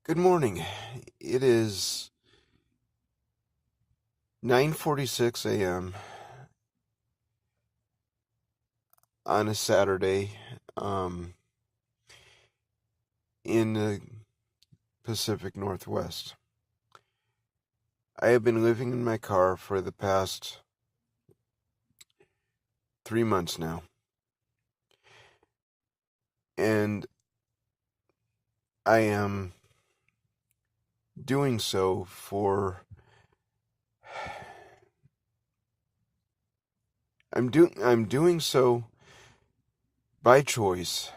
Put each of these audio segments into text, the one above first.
Good morning. It is 9:46 a.m. on a Saturday in the Pacific Northwest. I have been living in my car for the past 3 months now, and I am doing so I'm doing so by choice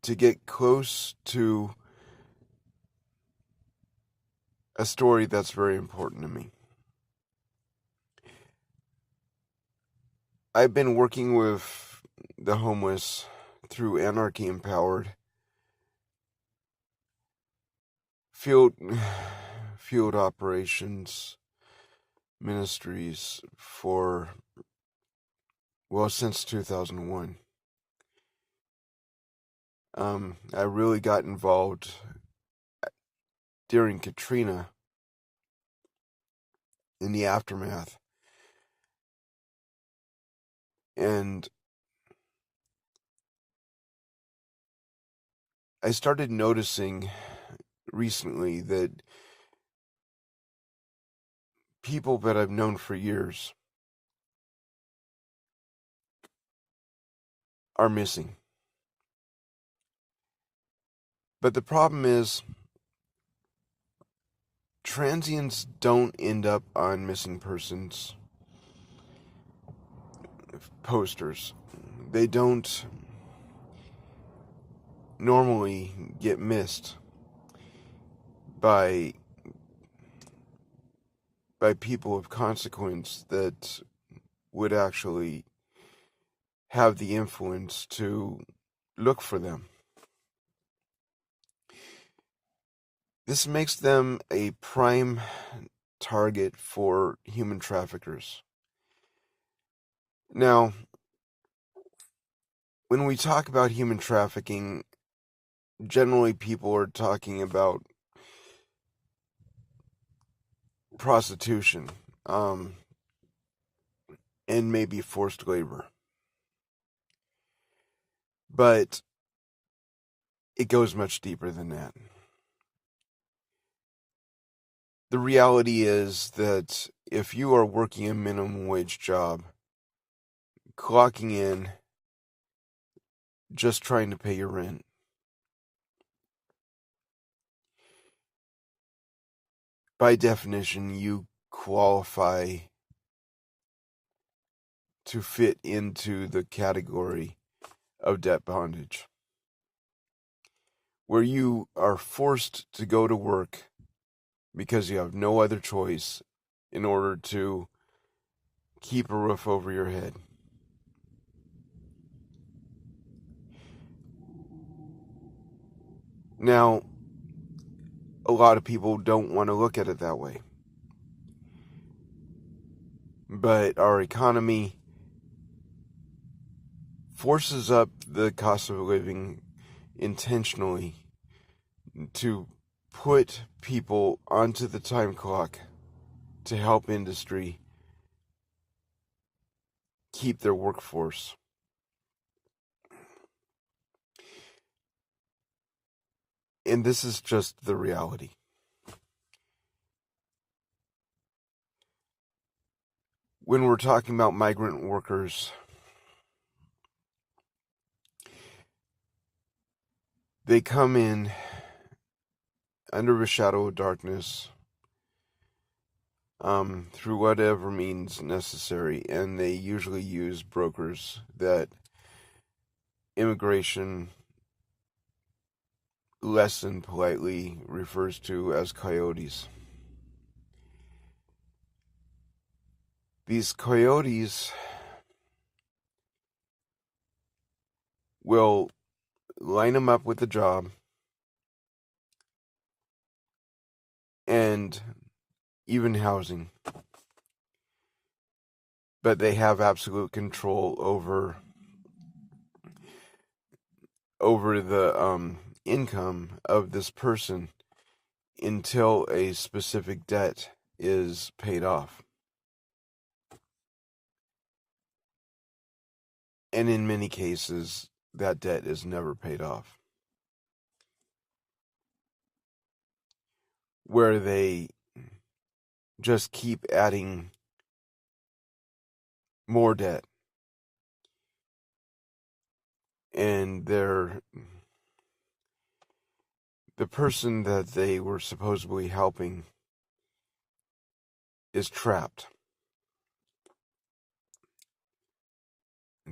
to get close to a story that's very important to me. I've been working with the homeless through Anarchy Empowered field operations ministries since 2001. I really got involved during Katrina in the aftermath, and I started noticing recently that people that I've known for years are missing. But the problem is, transients don't end up on missing persons posters. They don't normally get missed by people of consequence that would actually have the influence to look for them. This makes them a prime target for human traffickers. Now, when we talk about human trafficking, generally people are talking about prostitution, and maybe forced labor. But it goes much deeper than that. The reality is that if you are working a minimum wage job, clocking in, just trying to pay your rent, by definition, you qualify to fit into the category of debt bondage, where you are forced to go to work because you have no other choice in order to keep a roof over your head. Now, a lot of people don't want to look at it that way. But our economy forces up the cost of living intentionally to put people onto the time clock to help industry keep their workforce. And this is just the reality. When we're talking about migrant workers, they come in under a shadow of darkness, through whatever means necessary, and they usually use brokers that immigration less than politely refers to as coyotes. These coyotes will line them up with a job and even housing, but they have absolute control over the income of this person until a specific debt is paid off. And in many cases, that debt is never paid off. Where they just keep adding more debt. And the person that they were supposedly helping is trapped.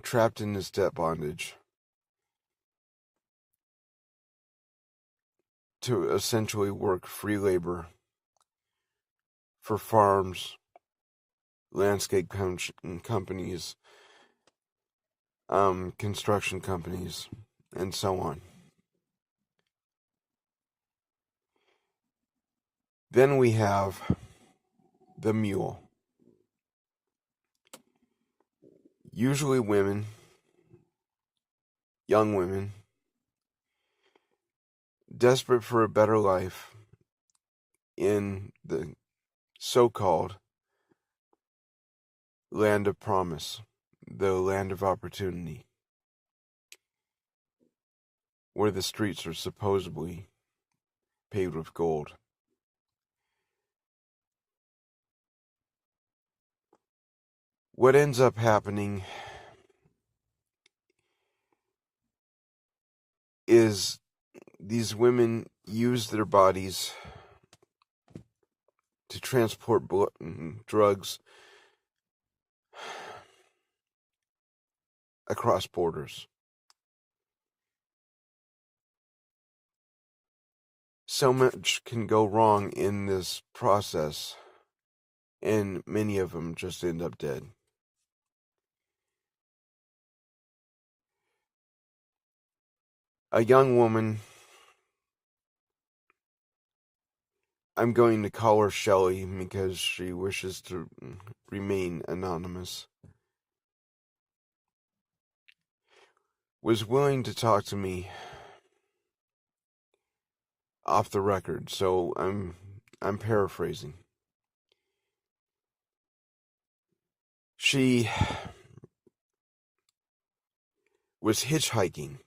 Trapped in this debt bondage to essentially work free labor for farms, landscape companies, construction companies, and so on. Then we have the mule. Usually women, young women, desperate for a better life in the so-called land of promise, the land of opportunity, where the streets are supposedly paved with gold. What ends up happening is these women use their bodies to transport drugs across borders. So much can go wrong in this process, and many of them just end up dead. A young woman, I'm going to call her Shelley because she wishes to remain anonymous, was willing to talk to me off the record, so I'm paraphrasing. She was hitchhiking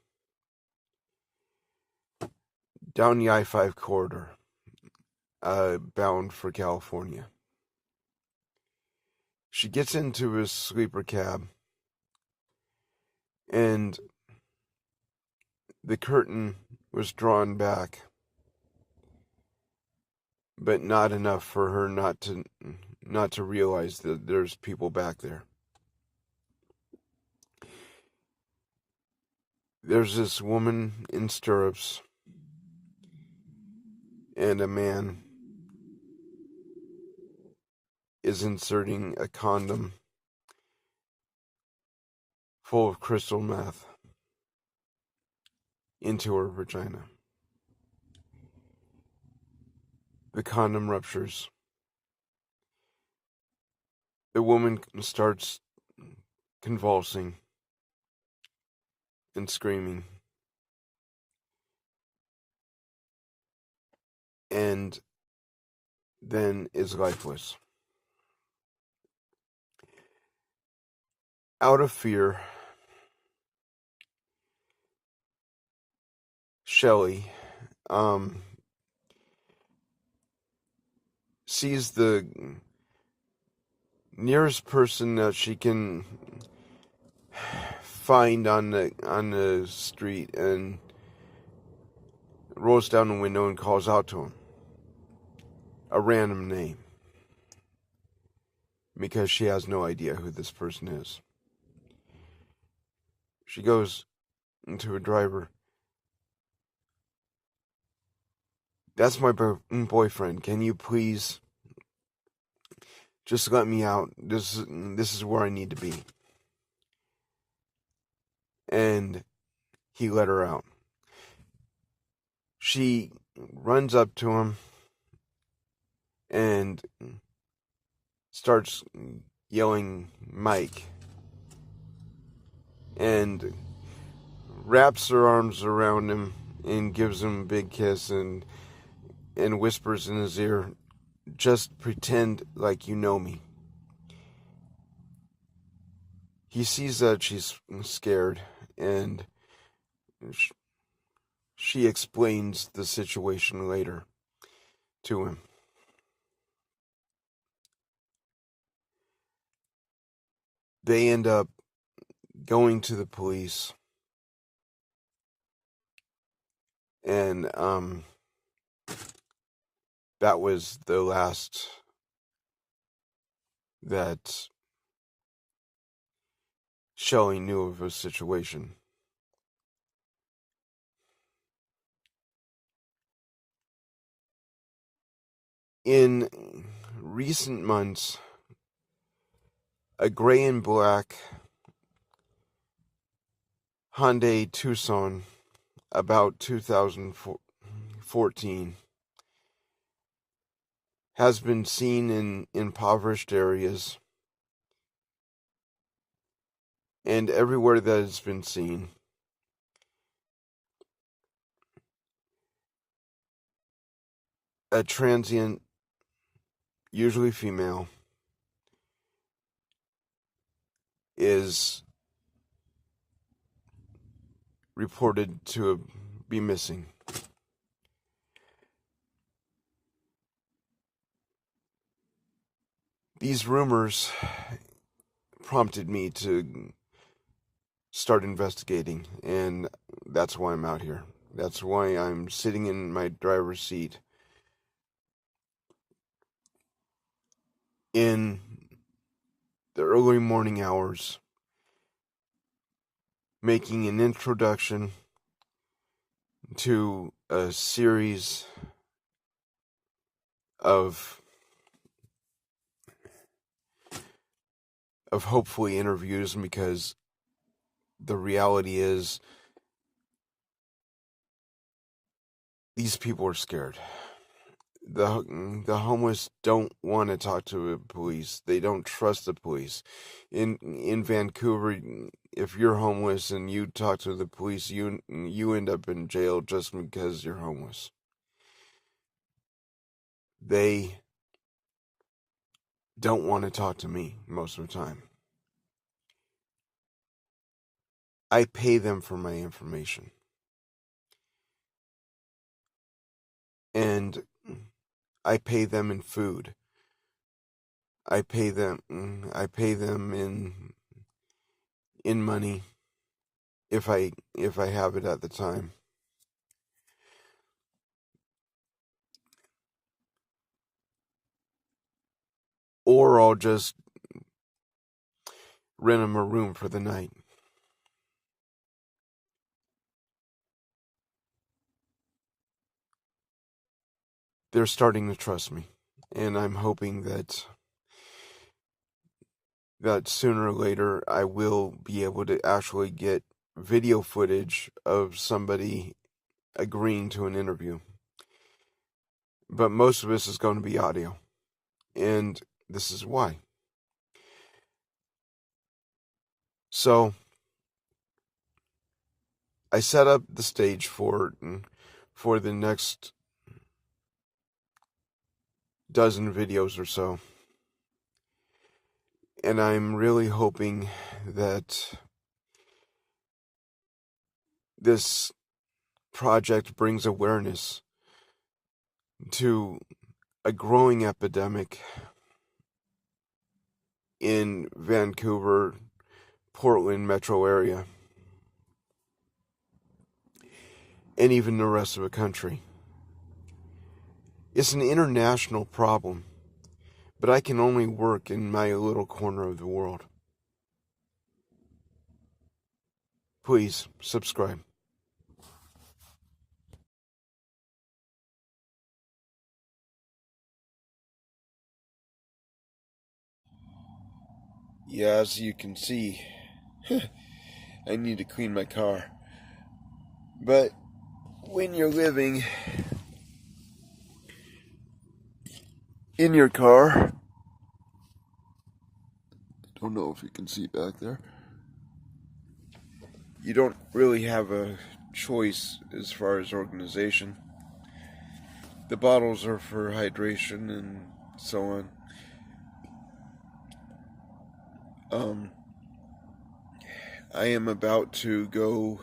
down the I-5 corridor, bound for California. She gets into a sleeper cab, and the curtain was drawn back, but not enough for her not to realize that there's people back there. There's this woman in stirrups and a man is inserting a condom full of crystal meth into her vagina. The condom ruptures. The woman starts convulsing and screaming. And then is lifeless. Out of fear, Shelley sees the nearest person that she can find on the street and rolls down the window and calls out to him. A random name. Because she has no idea who this person is. She goes into her driver. That's my boyfriend. Can you please just let me out? This is where I need to be. And he let her out. She runs up to him and starts yelling, "Mike," and wraps her arms around him and gives him a big kiss and whispers in his ear, "Just pretend like you know me." He sees that she's scared, and she explains the situation later to him. They end up going to the police, and that was the last that Shelley knew of a situation. In recent months, a gray and black Hyundai Tucson, about 2014, has been seen in impoverished areas, and everywhere that it's been seen, a transient, usually female, is reported to be missing. These rumors prompted me to start investigating, and that's why I'm out here. That's why I'm sitting in my driver's seat in the early morning hours, making an introduction to a series of hopefully interviews, because the reality is these people are scared. The homeless don't want to talk to the police. They don't trust the police. In Vancouver, if you're homeless and you talk to the police, you end up in jail just because you're homeless. They don't want to talk to me most of the time. I pay them for my information. And I pay them in food. I pay them in money if I have it at the time. Or I'll just rent them a room for the night. They're starting to trust me, and I'm hoping that sooner or later I will be able to actually get video footage of somebody agreeing to an interview. But most of this is going to be audio, and this is why. So I set up the stage for the next dozen videos or so. And I'm really hoping that this project brings awareness to a growing epidemic in Vancouver, Portland metro area, and even the rest of the country. It's an international problem, but I can only work in my little corner of the world. Please subscribe. Yeah, as you can see, I need to clean my car. But when you're living in your car, I don't know if you can see back there, you don't really have a choice as far as organization. The bottles are for hydration and so on. I am about to go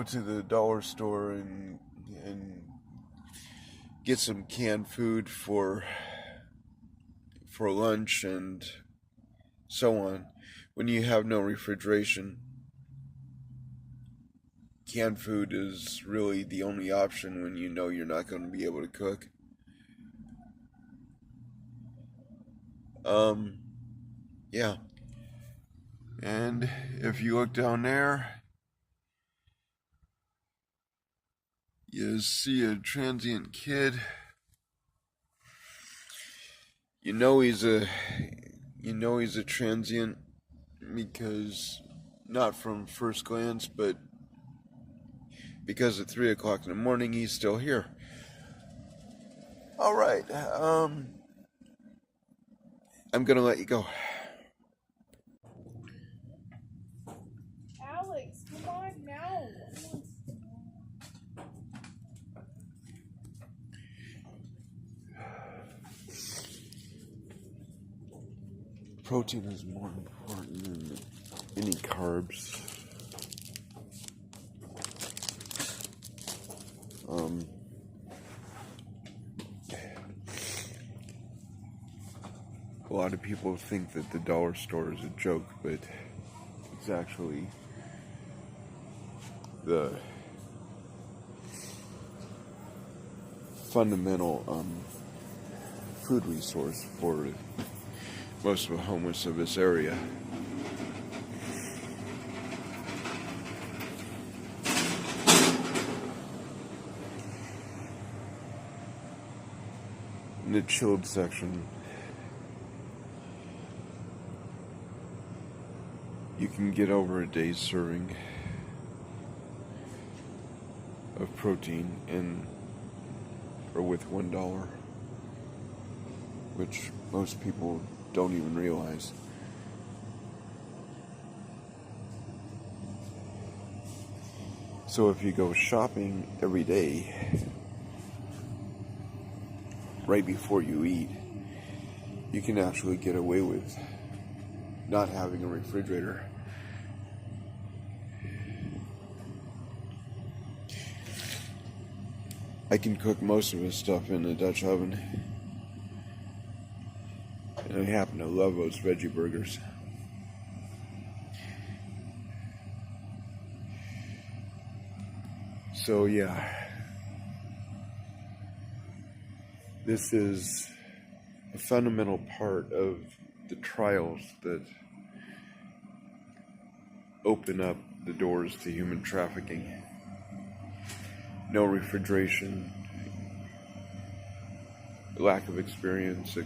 to the dollar store and get some canned food for lunch and so on. When you have no refrigeration, canned food is really the only option when you know you're not going to be able to cook. Yeah. And if you look down there, you see a transient kid. You know he's a transient because, not from first glance, but because at 3 o'clock in the morning he's still here. All right. I'm gonna let you go. Alex, come on now. Protein is more important than any carbs. A lot of people think that the dollar store is a joke, but it's actually the fundamental food resource for most of the homeless of this area. In the chilled section, you can get over a day's serving of protein or with $1, which most people don't even realize. So if you go shopping every day, right before you eat, you can actually get away with not having a refrigerator. I can cook most of this stuff in a Dutch oven. And I happen to love those veggie burgers. So yeah, this is a fundamental part of the trials that open up the doors to human trafficking. No refrigeration, lack of experience, a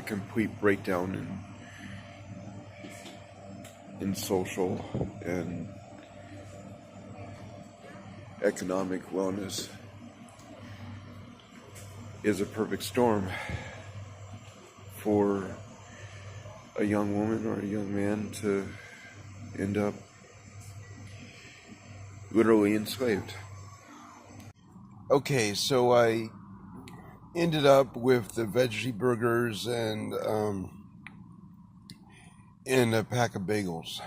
complete breakdown in social and economic wellness is a perfect storm for a young woman or a young man to end up literally enslaved. Okay, so I ended up with the veggie burgers and a pack of bagels.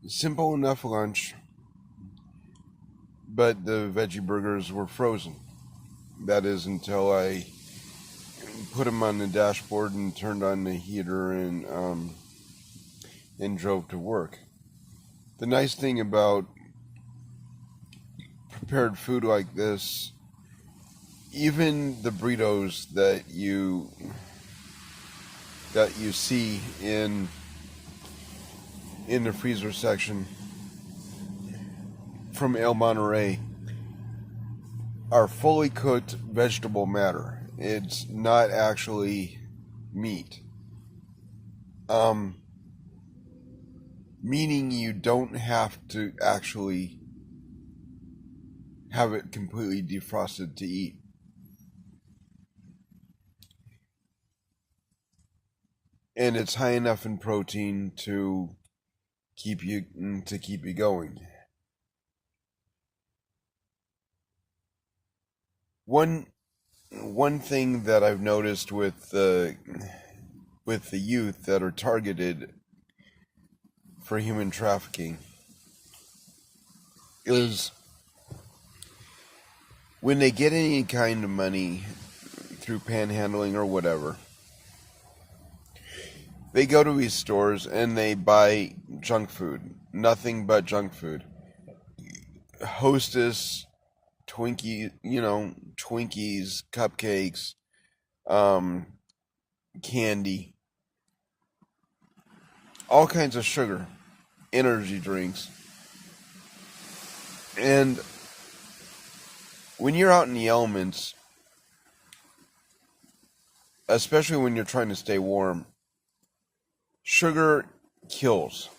Simple enough lunch, but the veggie burgers were frozen. That is until I put them on the dashboard and turned on the heater and drove to work. The nice thing about prepared food like this, even the burritos that you see in the freezer section from El Monterey are fully cooked vegetable matter. It's not actually meat. Meaning you don't have to actually have it completely defrosted to eat. and it's high enough in protein to keep you going. One thing that I've noticed with the youth that are targeted for human trafficking is when they get any kind of money through panhandling or whatever, they go to these stores and they buy junk food, nothing but junk food. Hostess, Twinkies, cupcakes, candy, all kinds of sugar, energy drinks. And when you're out in the elements, especially when you're trying to stay warm, sugar kills.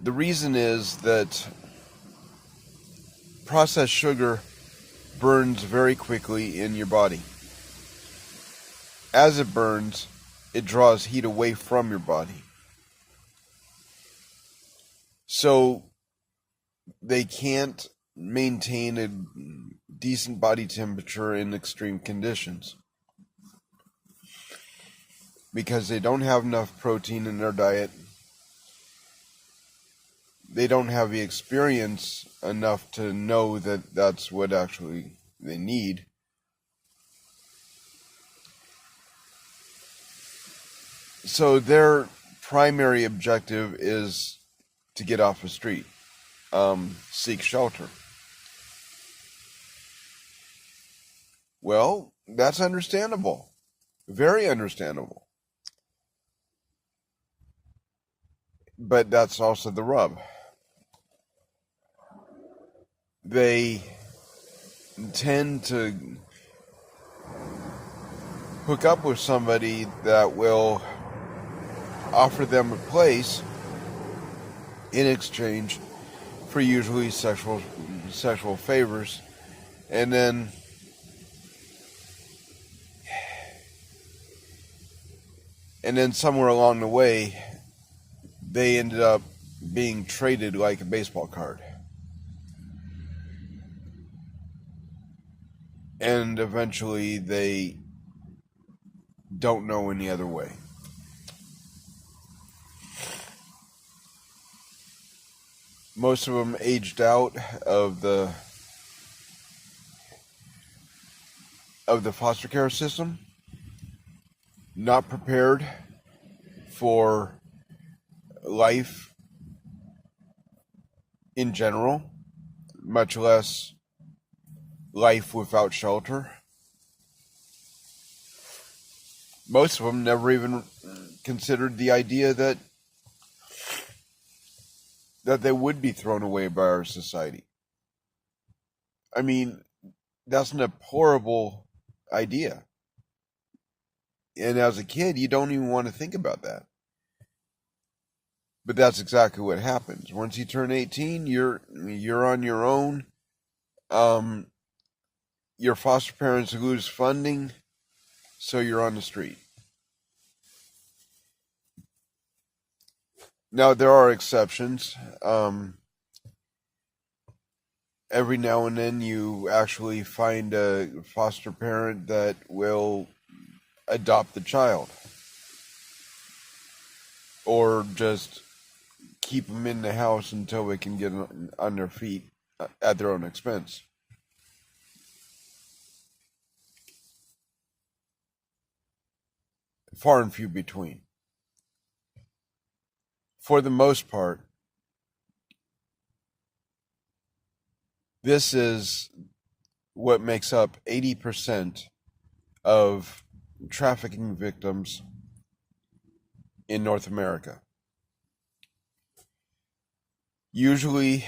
The reason is that processed sugar burns very quickly in your body. As it burns, it draws heat away from your body. So they can't maintain a decent body temperature in extreme conditions because they don't have enough protein in their diet. They don't have the experience enough to know that that's what actually they need. So their primary objective is to get off the street, seek shelter. Well, that's understandable. Very understandable. But that's also the rub. They tend to hook up with somebody that will offer them a place in exchange for usually sexual favors, and then somewhere along the way they ended up being traded like a baseball card. And eventually they don't know any other way. Most of them aged out of the foster care system, not prepared for life in general, much less life without shelter. Most of them never even considered the idea that they would be thrown away by our society. I mean, that's an abhorrible idea. And as a kid, you don't even want to think about that. But that's exactly what happens. Once you turn 18, you're on your own. Your foster parents lose funding, so you're on the street. Now, there are exceptions. Every now and then you actually find a foster parent that will adopt the child, or just keep them in the house until they can get on their feet at their own expense. Far and few between. For the most part, this is what makes up 80% of trafficking victims in North America. Usually,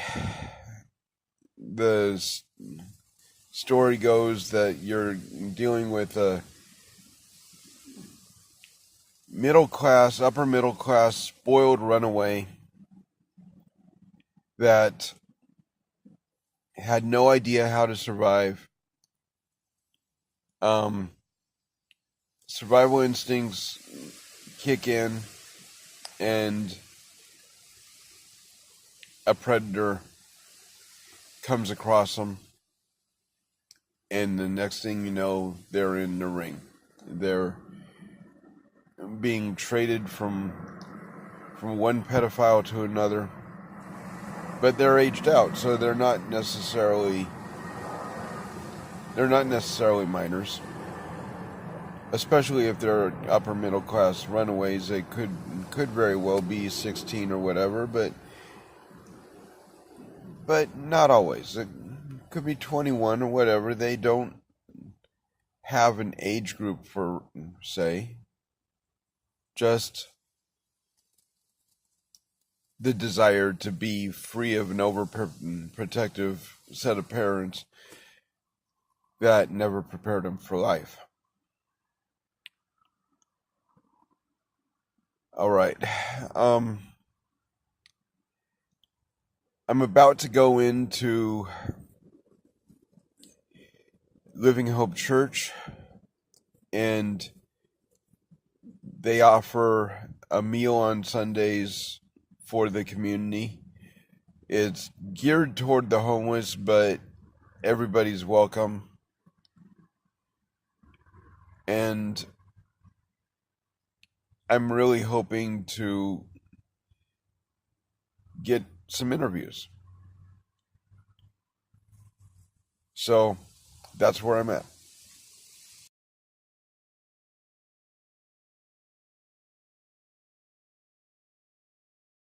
the story goes that you're dealing with a upper middle class, spoiled runaway that had no idea how to survive. survival instincts kick in, and a predator comes across them, and the next thing you know, they're in the ring. They're being traded from one pedophile to another, but they're aged out, so they're not necessarily minors. Especially if they're upper middle class runaways, they could very well be 16 or whatever, but not always. It could be 21 or whatever. They don't have an age group for, say, just the desire to be free of an overprotective set of parents that never prepared them for life. All right. I'm about to go into Living Hope Church, and they offer a meal on Sundays for the community. It's geared toward the homeless, but everybody's welcome. And I'm really hoping to get some interviews. So that's where I'm at.